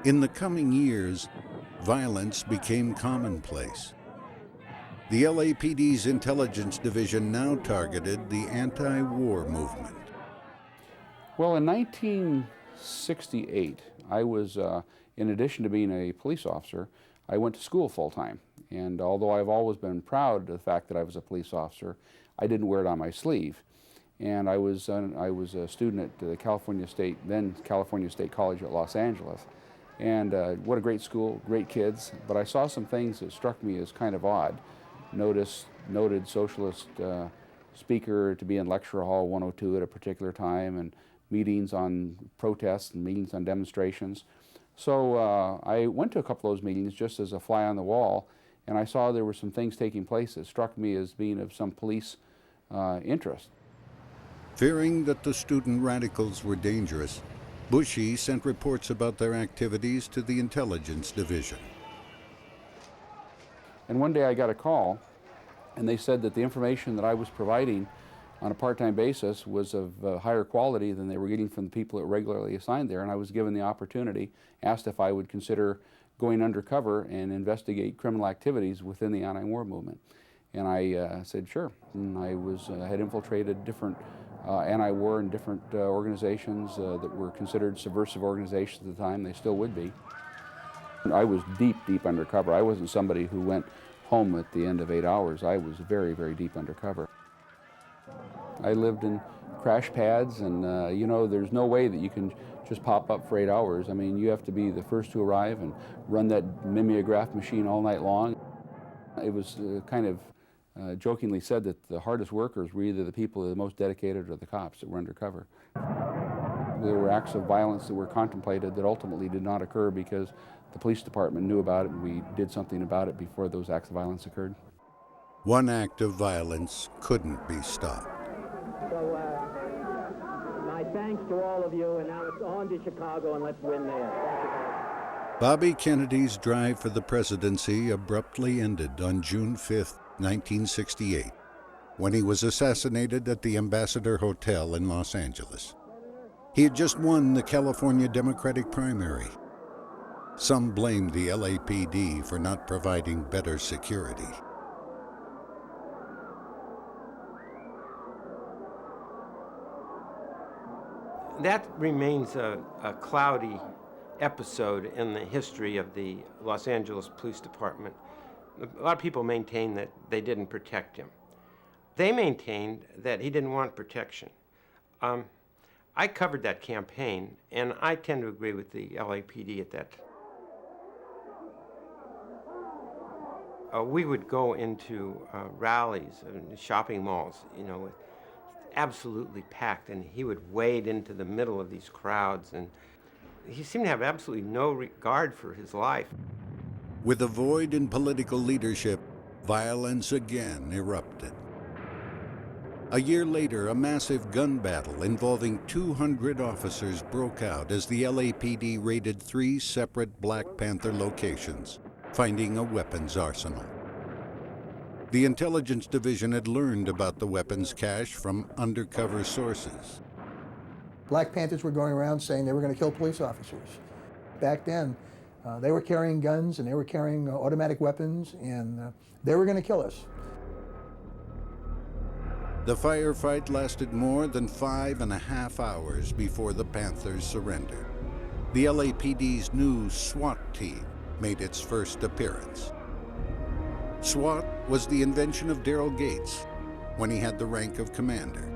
In the coming years, violence became commonplace. The LAPD's intelligence division now targeted the anti-war movement. Well, in 1968, I was, in addition to being a police officer, I went to school full-time. And although I've always been proud of the fact that I was a police officer, I didn't wear it on my sleeve. And I was a student at the California State College at Los Angeles. And what a great school, great kids. But I saw some things that struck me as kind of odd. Noted socialist speaker to be in lecture hall 102 at a particular time, and meetings on protests and meetings on demonstrations. So I went to a couple of those meetings just as a fly on the wall, and I saw there were some things taking place that struck me as being of some police interest. Fearing that the student radicals were dangerous, Bushy sent reports about their activities to the intelligence division. And one day I got a call, and they said that the information that I was providing on a part-time basis was of higher quality than they were getting from the people that regularly assigned there, and I was given the opportunity, asked if I would consider going undercover and investigate criminal activities within the anti-war movement. And I said sure, and I had infiltrated different anti-war and different organizations that were considered subversive organizations at the time. They still would be. I was deep undercover. I wasn't somebody who went home at the end of 8 hours. I was very, very deep undercover. I lived in crash pads, and you know, there's no way that you can just pop up for 8 hours. I mean, you have to be the first to arrive and run that mimeograph machine all night long. It was kind of jokingly said that the hardest workers were either the people that were the most dedicated or the cops that were undercover. There were acts of violence that were contemplated that ultimately did not occur because the police department knew about it and we did something about it before those acts of violence occurred. One act of violence couldn't be stopped. So my thanks to all of you, and now it's on to Chicago, and let's win there. Thank you. Bobby Kennedy's drive for the presidency abruptly ended on June 5th, 1968, when he was assassinated at the Ambassador Hotel in Los Angeles. He had just won the California Democratic primary. Some blamed the LAPD for not providing better security. That remains a cloudy episode in the history of the Los Angeles Police Department. A lot of people maintain that they didn't protect him. They maintained that he didn't want protection. I covered that campaign, and I tend to agree with the LAPD at that time. We would go into rallies and shopping malls, you know, absolutely packed, and he would wade into the middle of these crowds, and he seemed to have absolutely no regard for his life. With a void in political leadership, violence again erupted. A year later, a massive gun battle involving 200 officers broke out as the LAPD raided 3 separate Black Panther locations, finding a weapons arsenal. The intelligence division had learned about the weapons cache from undercover sources. Black Panthers were going around saying they were going to kill police officers. Back then, they were carrying guns and they were carrying automatic weapons, and they were going to kill us. The firefight lasted more than 5.5 hours before the Panthers surrendered. The LAPD's new SWAT team made its first appearance. SWAT was the invention of Daryl when he had the rank of commander.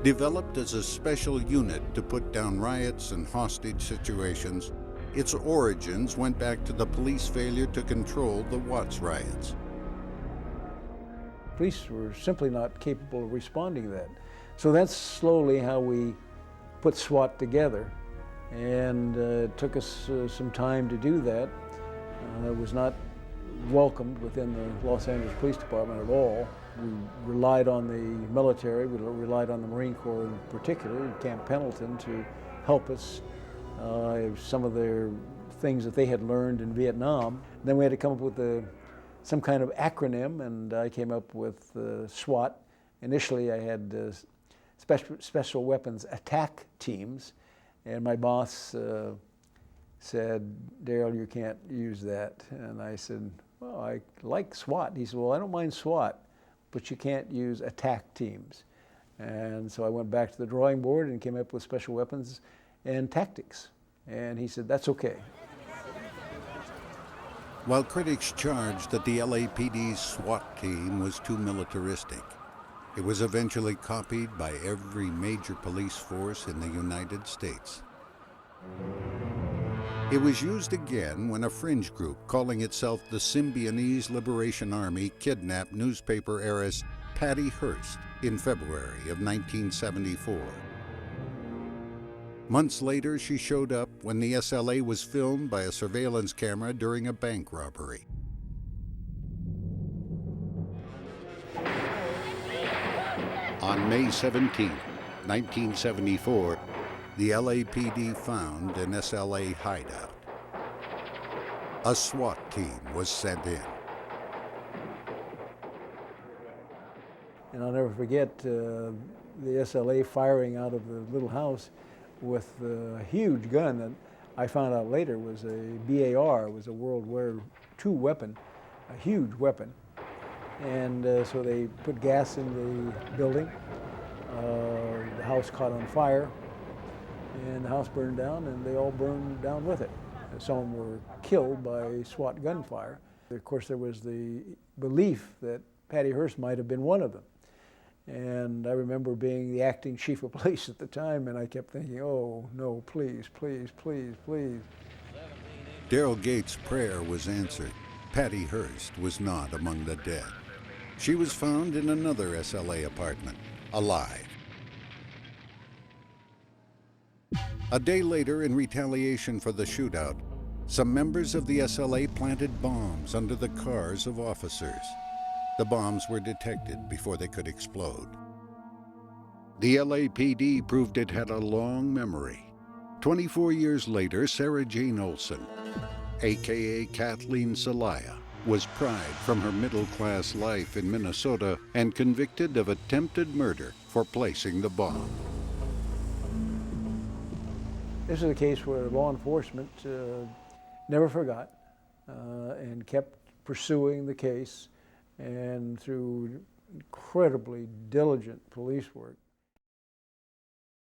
Developed as a special unit to put down riots and hostage situations, its origins went back to the police failure to control the Watts riots. Police were simply not capable of responding to that. So that's slowly how we put SWAT together. And it took us some time to do that. It was not welcomed within the Los Angeles Police Department at all. We relied on the military, we relied on the Marine Corps in particular, Camp Pendleton, to help us. Some of their things that they had learned in Vietnam. Then we had to come up with some kind of acronym, and I came up with SWAT. Initially I had special weapons attack teams, and my boss said, "Daryl, you can't use that." And I said, "Well, I like SWAT." He said, "Well, I don't mind SWAT, but you can't use attack teams." And so I went back to the drawing board and came up with special weapons and tactics. And he said, "That's okay." While critics charged that the LAPD's SWAT team was too militaristic, it was eventually copied by every major police force in the United States. It was used again when a fringe group calling itself the Symbionese Liberation Army kidnapped newspaper heiress Patty Hearst in February of 1974. Months later, she showed up when the SLA was filmed by a surveillance camera during a bank robbery. On May 17, 1974, the LAPD found an SLA hideout. A SWAT team was sent in. And I'll never forget the SLA firing out of the little house with a huge gun that I found out later was a BAR, was a World War II weapon, a huge weapon. And so they put gas in the building. The house caught on fire, and the house burned down, and they all burned down with it. Some were killed by SWAT gunfire. Of course, there was the belief that Patty Hearst might have been one of them. And I remember being the acting chief of police at the time, and I kept thinking, "Oh, no, please, please, please, please." Daryl Gates' prayer was answered. Patty Hearst was not among the dead. She was found in another SLA apartment, alive. A day later, in retaliation for the shootout, some members of the SLA planted bombs under the cars of officers. The bombs were detected before they could explode. The LAPD proved it had a long memory. 24 years later, Sarah Jane Olson, aka Kathleen Celaya, was pried from her middle-class life in Minnesota and convicted of attempted murder for placing the bomb. This is a case where law enforcement never forgot and kept pursuing the case, and through incredibly diligent police work,